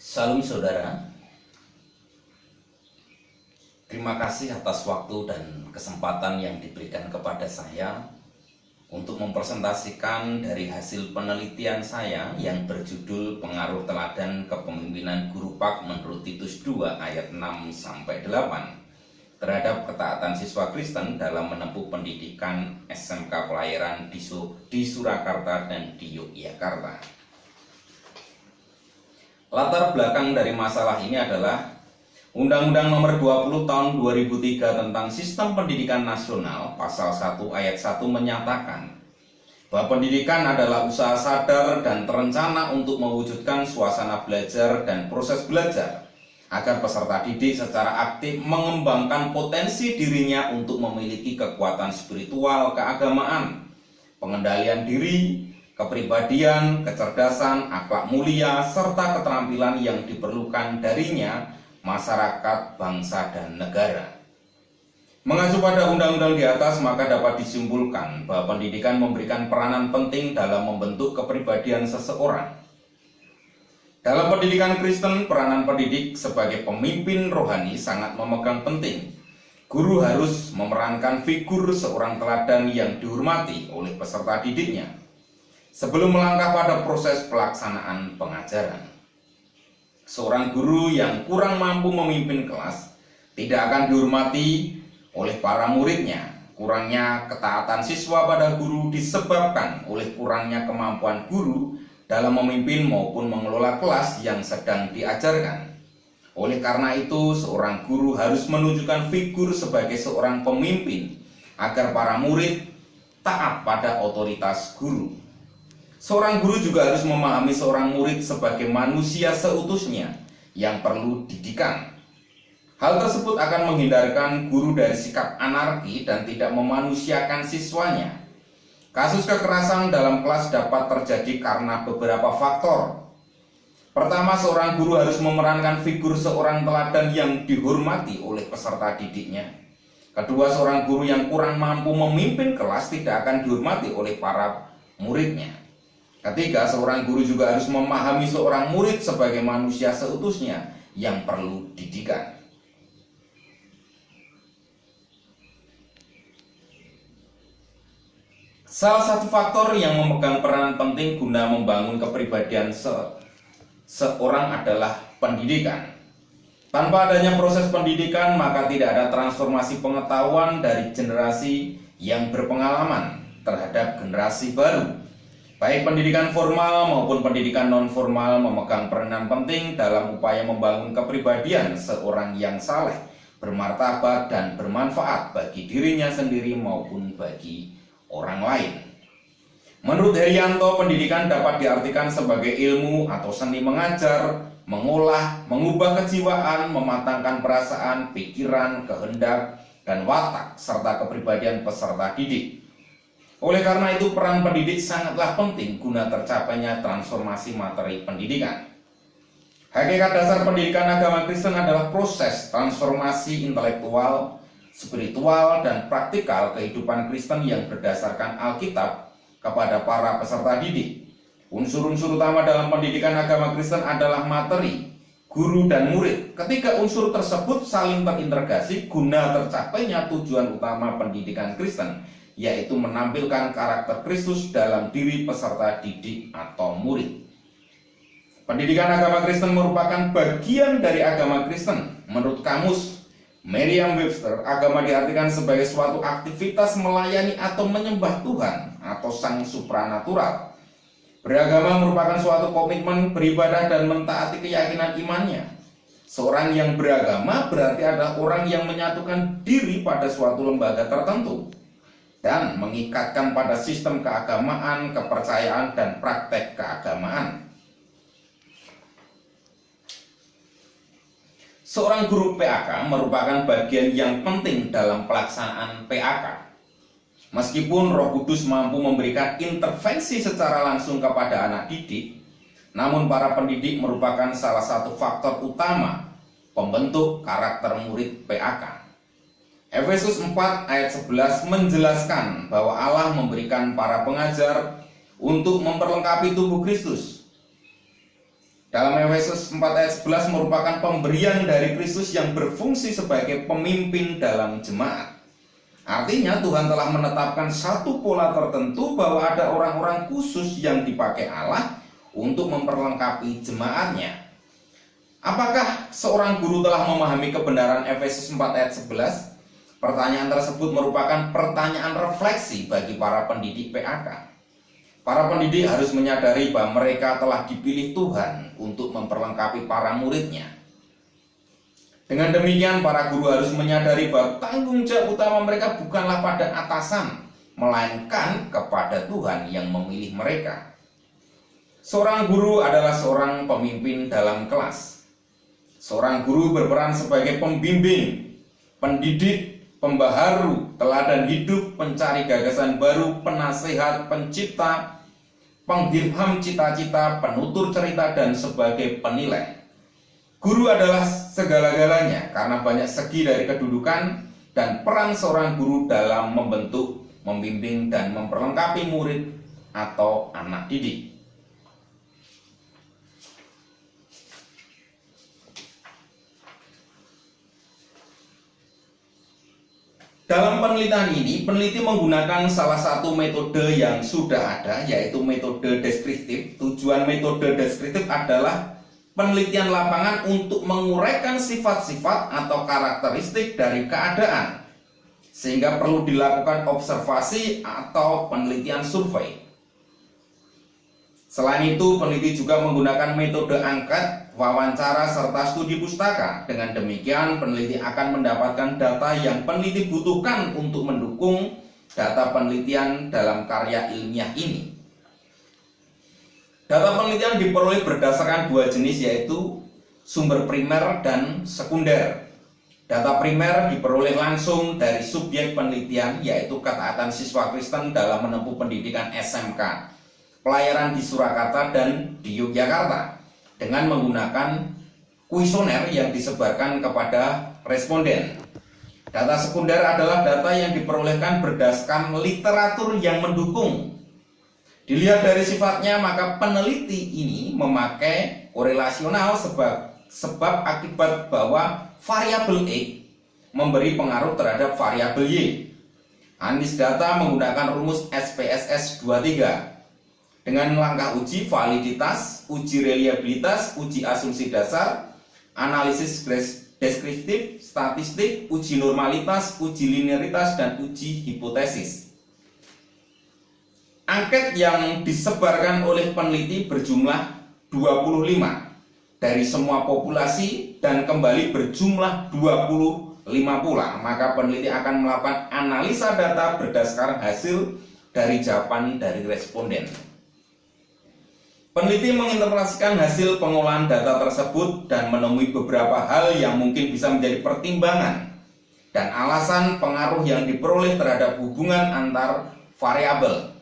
Salam saudara, terima kasih atas waktu dan kesempatan yang diberikan kepada saya untuk mempresentasikan dari hasil penelitian saya yang berjudul Pengaruh Teladan Kepemimpinan Guru Pak menurut Titus 2 ayat 6-8 terhadap ketaatan siswa Kristen dalam menempuh pendidikan SMK Pelayaran di Surakarta dan di Yogyakarta. Latar belakang dari masalah ini adalah Undang-Undang Nomor 20 Tahun 2003 tentang Sistem Pendidikan Nasional Pasal 1 Ayat 1 menyatakan bahwa pendidikan adalah usaha sadar dan terencana untuk mewujudkan suasana belajar dan proses belajar agar peserta didik secara aktif mengembangkan potensi dirinya untuk memiliki kekuatan spiritual, keagamaan, pengendalian diri, kepribadian, kecerdasan, akhlak mulia, serta keterampilan yang diperlukan darinya masyarakat, bangsa, dan negara. Mengacu pada undang-undang di atas, maka dapat disimpulkan bahwa pendidikan memberikan peranan penting dalam membentuk kepribadian seseorang. Dalam pendidikan Kristen, peranan pendidik sebagai pemimpin rohani sangat memegang penting. Guru harus memerankan figur seorang teladan yang dihormati oleh peserta didiknya sebelum melangkah pada proses pelaksanaan pengajaran. Seorang guru yang kurang mampu memimpin kelas tidak akan dihormati oleh para muridnya. Kurangnya ketaatan siswa pada guru disebabkan oleh kurangnya kemampuan guru dalam memimpin maupun mengelola kelas yang sedang diajarkan. Oleh karena itu, seorang guru harus menunjukkan figur sebagai seorang pemimpin agar para murid taat pada otoritas guru. Seorang guru juga harus memahami seorang murid sebagai manusia seutuhnya yang perlu didikan. Hal tersebut akan menghindarkan guru dari sikap anarki dan tidak memanusiakan siswanya. Kasus kekerasan dalam kelas dapat terjadi karena beberapa faktor. Pertama, seorang guru harus memerankan figur seorang teladan yang dihormati oleh peserta didiknya. Kedua, seorang guru yang kurang mampu memimpin kelas tidak akan dihormati oleh para muridnya. Ketiga, seorang guru juga harus memahami seorang murid sebagai manusia seutuhnya yang perlu didikan. Salah satu faktor yang memegang peranan penting guna membangun kepribadian seorang adalah pendidikan. Tanpa adanya proses pendidikan, maka tidak ada transformasi pengetahuan dari generasi yang berpengalaman terhadap generasi baru. Baik pendidikan formal maupun pendidikan non-formal memegang peranan penting dalam upaya membangun kepribadian seorang yang saleh, bermartabat, dan bermanfaat bagi dirinya sendiri maupun bagi orang lain. Menurut Herianto, pendidikan dapat diartikan sebagai ilmu atau seni mengajar, mengolah, mengubah kejiwaan, mematangkan perasaan, pikiran, kehendak, dan watak, serta kepribadian peserta didik. Oleh karena itu, peran pendidik sangatlah penting guna tercapainya transformasi materi pendidikan. Hakikat dasar pendidikan agama Kristen adalah proses transformasi intelektual, spiritual, dan praktikal kehidupan Kristen yang berdasarkan Alkitab kepada para peserta didik. Unsur-unsur utama dalam pendidikan agama Kristen adalah materi, guru, dan murid. Ketiga unsur tersebut saling terintegrasi guna tercapainya tujuan utama pendidikan Kristen, yaitu menampilkan karakter Kristus dalam diri peserta didik atau murid. Pendidikan agama Kristen merupakan bagian dari agama Kristen. Menurut kamus Merriam-Webster, agama diartikan sebagai suatu aktivitas melayani atau menyembah Tuhan atau Sang Supranatural. Beragama merupakan suatu komitmen beribadah dan mentaati keyakinan imannya. Seorang yang beragama berarti adalah orang yang menyatukan diri pada suatu lembaga tertentu dan mengikatkan pada sistem keagamaan, kepercayaan, dan praktek keagamaan. Seorang guru PAK merupakan bagian yang penting dalam pelaksanaan PAK. Meskipun Roh Kudus mampu memberikan intervensi secara langsung kepada anak didik, namun para pendidik merupakan salah satu faktor utama pembentuk karakter murid PAK. Efesus 4 ayat 11 menjelaskan bahwa Allah memberikan para pengajar untuk memperlengkapi tubuh Kristus. Dalam Efesus 4 ayat 11 merupakan pemberian dari Kristus yang berfungsi sebagai pemimpin dalam jemaat. Artinya Tuhan telah menetapkan satu pola tertentu bahwa ada orang-orang khusus yang dipakai Allah untuk memperlengkapi jemaatnya. Apakah seorang guru telah memahami kebenaran Efesus 4 ayat 11? Pertanyaan tersebut merupakan pertanyaan refleksi bagi para pendidik PAK. Para pendidik harus menyadari bahwa mereka telah dipilih Tuhan untuk memperlengkapi para muridnya. Dengan demikian, para guru harus menyadari bahwa tanggung jawab utama mereka bukanlah pada atasan, melainkan kepada Tuhan yang memilih mereka. Seorang guru adalah seorang pemimpin dalam kelas. Seorang guru berperan sebagai pembimbing, pendidik, pembaharu, teladan hidup, pencari gagasan baru, penasehat, pencipta, penghilham cita-cita, penutur cerita, dan sebagai penilai. Guru adalah segala-galanya karena banyak segi dari kedudukan dan peran seorang guru dalam membentuk, membimbing, dan memperlengkapi murid atau anak didik. Dalam penelitian ini, peneliti menggunakan salah satu metode yang sudah ada, yaitu metode deskriptif. Tujuan metode deskriptif adalah penelitian lapangan untuk menguraikan sifat-sifat atau karakteristik dari keadaan, sehingga perlu dilakukan observasi atau penelitian survei. Selain itu, peneliti juga menggunakan metode angket, wawancara, serta studi pustaka. Dengan demikian, peneliti akan mendapatkan data yang peneliti butuhkan untuk mendukung data penelitian dalam karya ilmiah ini. Data penelitian diperoleh berdasarkan dua jenis, yaitu sumber primer dan sekunder. Data primer diperoleh langsung dari subjek penelitian, yaitu ketaatan siswa Kristen dalam menempuh pendidikan SMK, pelayaran di Surakarta dan di Yogyakarta, dengan menggunakan kuesioner yang disebarkan kepada responden. Data sekunder adalah data yang diperolehkan berdasarkan literatur yang mendukung. Dilihat dari sifatnya, maka peneliti ini memakai korelasional sebab akibat bahwa variabel X memberi pengaruh terhadap variabel Y. Analis data menggunakan rumus SPSS 23 dengan langkah uji validitas, uji reliabilitas, uji asumsi dasar, analisis deskriptif, statistik, uji normalitas, uji linearitas, dan uji hipotesis. Angket yang disebarkan oleh peneliti berjumlah 25 dari semua populasi dan kembali berjumlah 25 pula. Maka peneliti akan melakukan analisa data berdasarkan hasil dari jawaban dari responden. Peneliti menginterpretasikan hasil pengolahan data tersebut dan menemui beberapa hal yang mungkin bisa menjadi pertimbangan dan alasan pengaruh yang diperoleh terhadap hubungan antar variabel.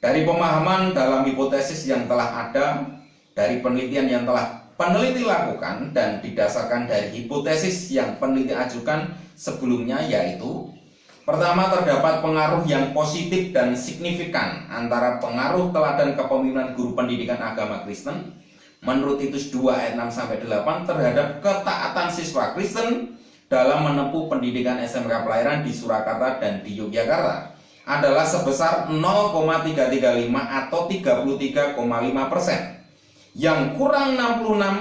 Dari pemahaman dalam hipotesis yang telah ada, dari penelitian yang telah peneliti lakukan, dan didasarkan dari hipotesis yang peneliti ajukan sebelumnya, yaitu pertama, terdapat pengaruh yang positif dan signifikan antara pengaruh teladan kepemimpinan guru pendidikan agama Kristen menurut Titus 2 ayat 6-8 terhadap ketaatan siswa Kristen dalam menempuh pendidikan SMK pelayaran di Surakarta dan di Yogyakarta adalah sebesar 0,335 atau 33,5%. Yang kurang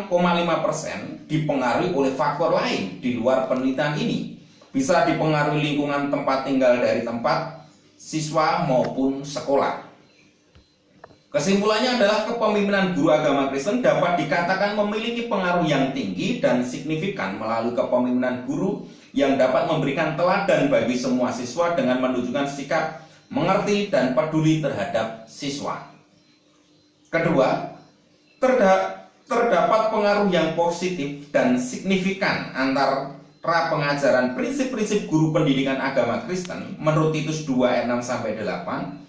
66,5% dipengaruhi oleh faktor lain di luar penelitian ini. Bisa dipengaruhi lingkungan tempat tinggal dari tempat siswa maupun sekolah. Kesimpulannya adalah kepemimpinan guru agama Kristen dapat dikatakan memiliki pengaruh yang tinggi dan signifikan melalui kepemimpinan guru yang dapat memberikan teladan bagi semua siswa dengan menunjukkan sikap mengerti dan peduli terhadap siswa. Kedua, terdapat pengaruh yang positif dan signifikan antara pengajaran prinsip-prinsip guru pendidikan agama Kristen menurut Titus 2 ayat 6-8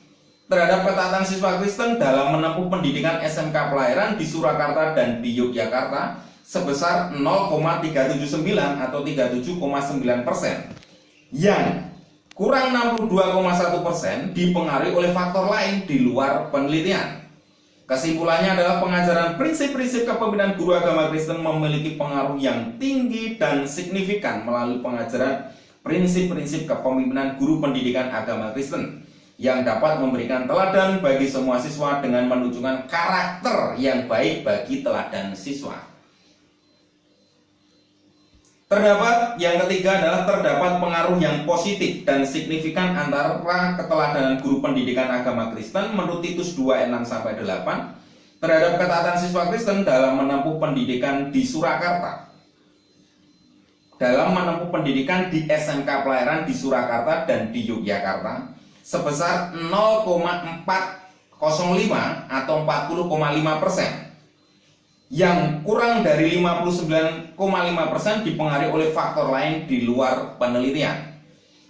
terhadap ketaatan siswa Kristen dalam menempuh pendidikan SMK pelayaran di Surakarta dan di Yogyakarta sebesar 0,379 atau 37,9%. Yang kurang 62,1% dipengaruhi oleh faktor lain di luar penelitian. Kesimpulannya adalah pengajaran prinsip-prinsip kepemimpinan guru agama Kristen memiliki pengaruh yang tinggi dan signifikan melalui pengajaran prinsip-prinsip kepemimpinan guru pendidikan agama Kristen yang dapat memberikan teladan bagi semua siswa dengan menunjukkan karakter yang baik bagi teladan siswa. Terdapat yang ketiga adalah terdapat pengaruh yang positif dan signifikan antara keteladanan guru pendidikan agama Kristen menurut Titus 2 ayat 6-8 terhadap ketaatan siswa Kristen dalam menempuh pendidikan di Surakarta. Dalam menempuh pendidikan di SMK Pelayaran di Surakarta dan di Yogyakarta sebesar 0,405 atau 40,5%. Yang kurang dari 59,5% dipengaruhi oleh faktor lain di luar penelitian.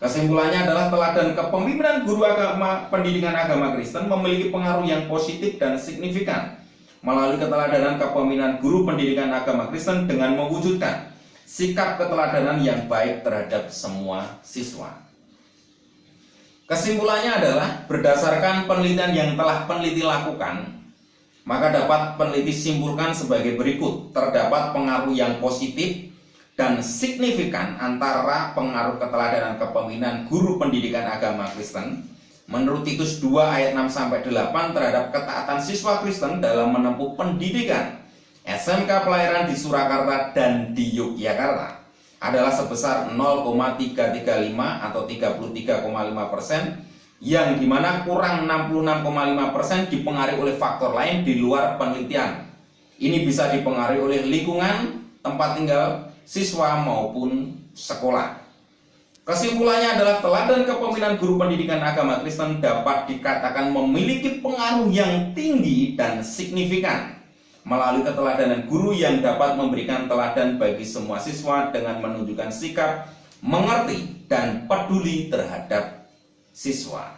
Kesimpulannya adalah teladan kepemimpinan guru agama pendidikan agama Kristen memiliki pengaruh yang positif dan signifikan melalui keteladanan kepemimpinan guru pendidikan agama Kristen dengan mewujudkan sikap keteladanan yang baik terhadap semua siswa. Kesimpulannya adalah berdasarkan penelitian yang telah peneliti lakukan, maka dapat peneliti simpulkan sebagai berikut. Terdapat pengaruh yang positif dan signifikan antara pengaruh keteladanan kepemimpinan guru pendidikan agama Kristen menurut Titus 2 ayat 6-8 terhadap ketaatan siswa Kristen dalam menempuh pendidikan SMK Pelayaran di Surakarta dan di Yogyakarta adalah sebesar 0,335 atau 33,5%, yang dimana kurang 66,5% dipengaruhi oleh faktor lain di luar penelitian. Ini bisa dipengaruhi oleh lingkungan, tempat tinggal siswa maupun sekolah. Kesimpulannya adalah teladan kepemimpinan guru pendidikan agama Kristen dapat dikatakan memiliki pengaruh yang tinggi dan signifikan melalui keteladanan guru yang dapat memberikan teladan bagi semua siswa dengan menunjukkan sikap mengerti dan peduli terhadap siswa.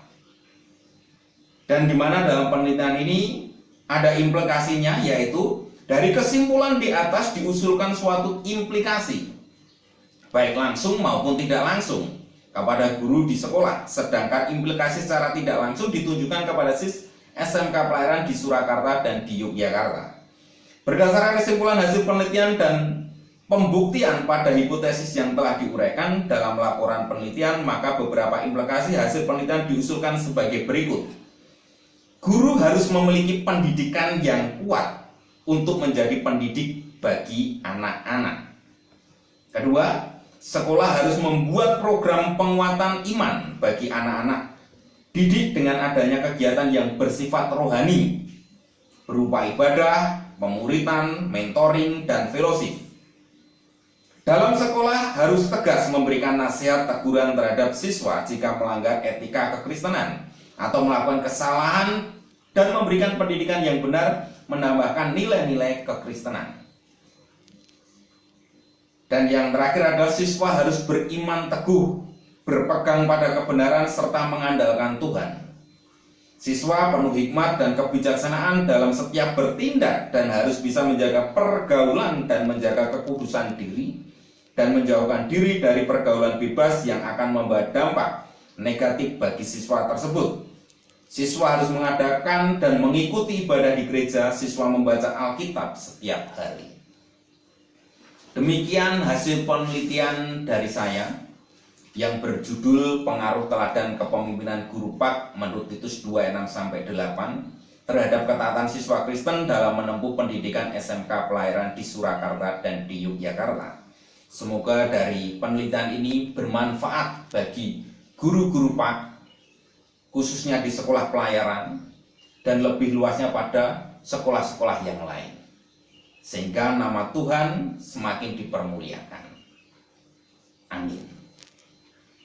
Dan di mana dalam penelitian ini ada implikasinya, yaitu dari kesimpulan di atas diusulkan suatu implikasi baik langsung maupun tidak langsung kepada guru di sekolah, sedangkan implikasi secara tidak langsung ditunjukkan kepada SMK Pelayaran di Surakarta dan di Yogyakarta. Berdasarkan kesimpulan hasil penelitian dan pembuktian pada hipotesis yang telah diuraikan dalam laporan penelitian, maka beberapa implikasi hasil penelitian diusulkan sebagai berikut. Guru harus memiliki pendidikan yang kuat untuk menjadi pendidik bagi anak-anak. Kedua, sekolah harus membuat program penguatan iman bagi anak-anak didik dengan adanya kegiatan yang bersifat rohani berupa ibadah, pemuritan, mentoring, dan fellowship. Dalam sekolah harus tegas memberikan nasihat teguran terhadap siswa jika melanggar etika kekristenan atau melakukan kesalahan, dan memberikan pendidikan yang benar, menambahkan nilai-nilai kekristenan. Dan yang terakhir adalah siswa harus beriman teguh, berpegang pada kebenaran, serta mengandalkan Tuhan. Siswa penuh hikmat dan kebijaksanaan dalam setiap bertindak dan harus bisa menjaga pergaulan dan menjaga kekudusan diri dan menjauhkan diri dari pergaulan bebas yang akan membawa dampak negatif bagi siswa tersebut. Siswa harus mengadakan dan mengikuti ibadah di gereja. Siswa membaca Alkitab setiap hari. Demikian hasil penelitian dari saya yang berjudul Pengaruh Teladan Kepemimpinan Guru PAK menurut Titus 2 ayat 6-8 terhadap ketaatan siswa Kristen dalam menempuh pendidikan SMK Pelayaran di Surakarta dan di Yogyakarta. Semoga dari penelitian ini bermanfaat bagi guru-guru PAK, khususnya di sekolah pelayaran, dan lebih luasnya pada sekolah-sekolah yang lain, sehingga nama Tuhan semakin dipermuliakan. Amin.